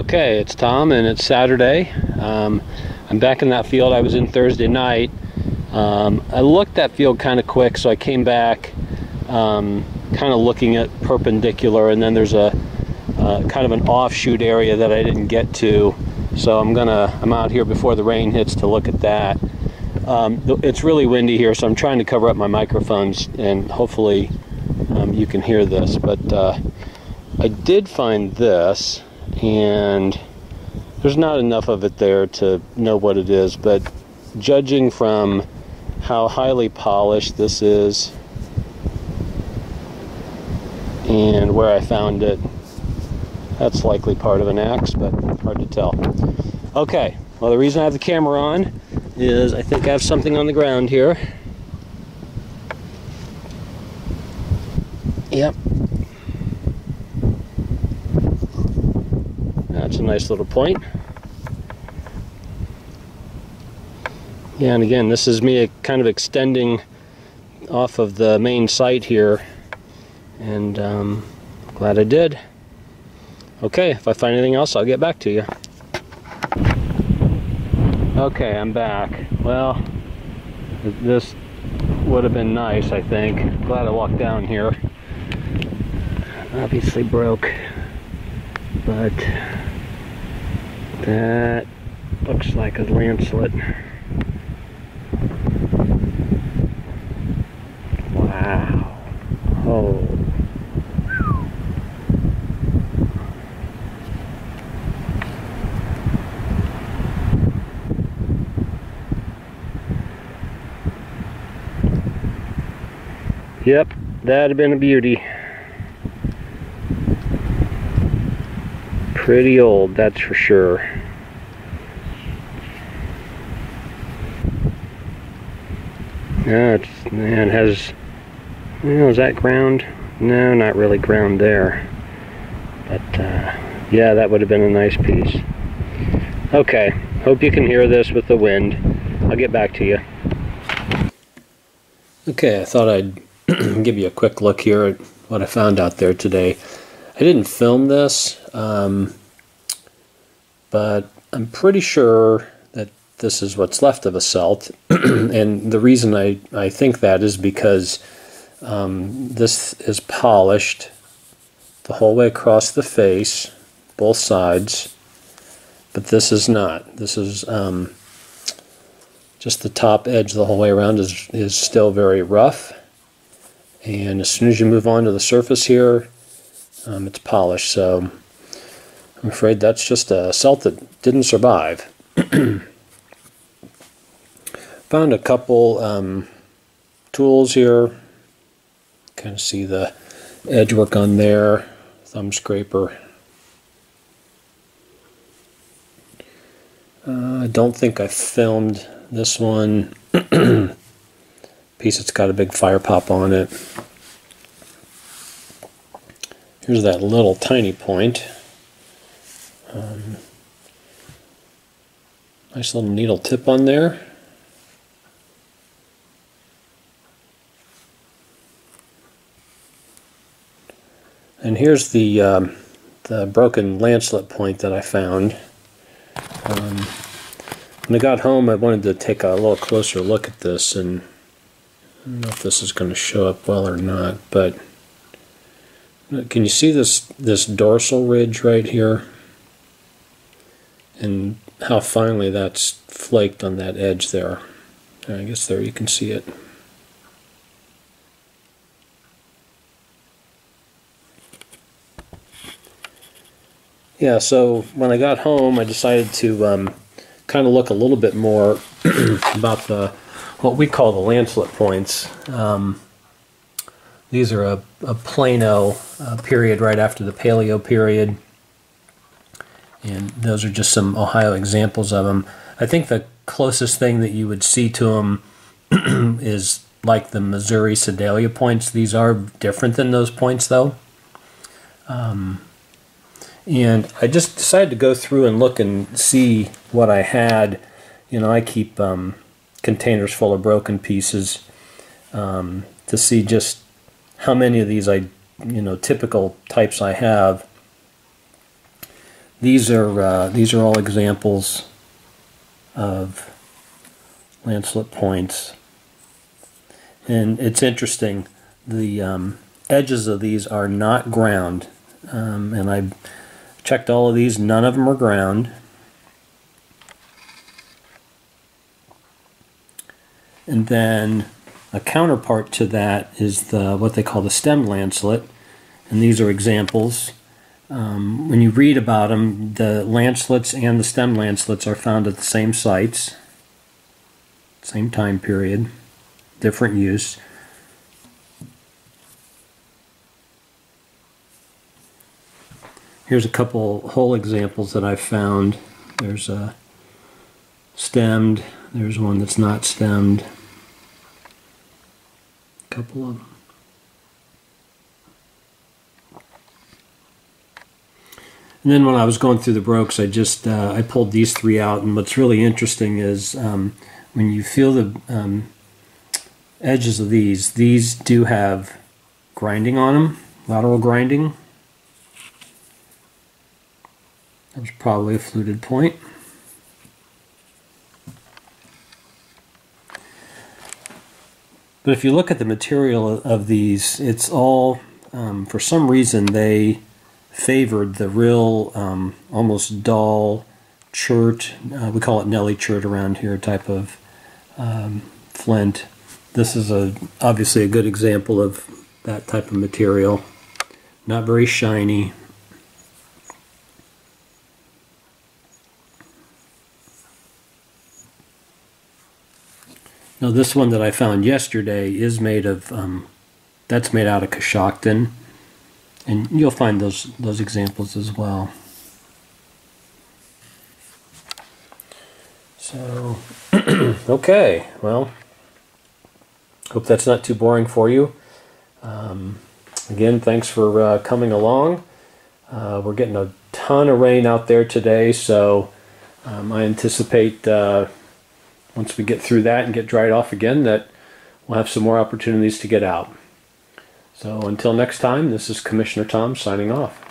Okay, it's Tom and it's Saturday. I'm back in that field I was in Thursday night. I looked that field kind of quick, so I came back kind of looking at perpendicular, and then there's a kind of an offshoot area that I didn't get to, so I'm out here before the rain hits to look at that. It's really windy here, so I'm trying to cover up my microphones, and hopefully you can hear this, but I did find this, and there's not enough of it there to know what it is, but judging from how highly polished this is and where I found it, that's likely part of an axe, but hard to tell. Okay, well, the reason I have the camera on is I think I have something on the ground here. Yep. That's a nice little point. Yeah, and again, this is me kind of extending off of the main site here, and glad I did. Okay, if I find anything else, I'll get back to you. Okay, I'm back. Well, this would have been nice, I think. Glad I walked down here. Obviously broke, but that looks like a lancelet. Wow. Oh. Yep, that'd have been a beauty. Pretty old, that's for sure. Yeah, it has, is that ground? No, not really ground there. But yeah, that would have been a nice piece. Okay, hope you can hear this with the wind. I'll get back to you. Okay, I thought I'd give you a quick look here at what I found out there today. I didn't film this, but I'm pretty sure that this is what's left of a celt. And the reason I think that is because this is polished the whole way across the face, both sides, but this is not. This is just the top edge the whole way around is still very rough, and as soon as you move on to the surface here, it's polished. So I'm afraid that's just a celt that didn't survive. Found a couple tools here. Kind of see the edge work on there. Thumb scraper. I don't think I filmed this one. Piece that's got a big fire pop on it. Here's that little tiny point. Nice little needle tip on there. And here's the broken lancelet point that I found. When I got home, I wanted to take a little closer look at this, and I don't know if this is going to show up well or not, but can you see this dorsal ridge right here? And how finely that's flaked on that edge there. I guess there you can see it. Yeah, so when I got home, I decided to kind of look a little bit more about what we call the lancelet points. These are a Plano period right after the Paleo period, and those are just some Ohio examples of them. I think the closest thing that you would see to them is like the Missouri Sedalia points. These are different than those points, though. And I just decided to go through and look and see what I had. You know, I keep containers full of broken pieces to see just how many of these typical types I have. these are all examples of lancelet points. And it's interesting, the edges of these are not ground. And I checked all of these, none of them are ground. And then a counterpart to that is what they call the stem lancelet. And these are examples. When you read about them, the lancelets and the stem lancelets are found at the same sites, same time period, different use. Here's a couple whole examples that I've found. There's a stemmed, there's one that's not stemmed. A couple of them. And then when I was going through the brooks, I pulled these three out, and what's really interesting is when you feel the edges of these do have grinding on them, lateral grinding. That was probably a fluted point. But if you look at the material of these, it's all, for some reason, they favored the real, almost dull chert, we call it Nelly chert around here, type of flint. This is obviously a good example of that type of material. Not very shiny. Now this one that I found yesterday is made of, that's made out of Coshocton. And you'll find those examples as well. So, okay, well, hope that's not too boring for you. Again, thanks for coming along. We're getting a ton of rain out there today, so I anticipate once we get through that and get dried off again that we'll have some more opportunities to get out. So until next time, this is Commissioner Tom signing off.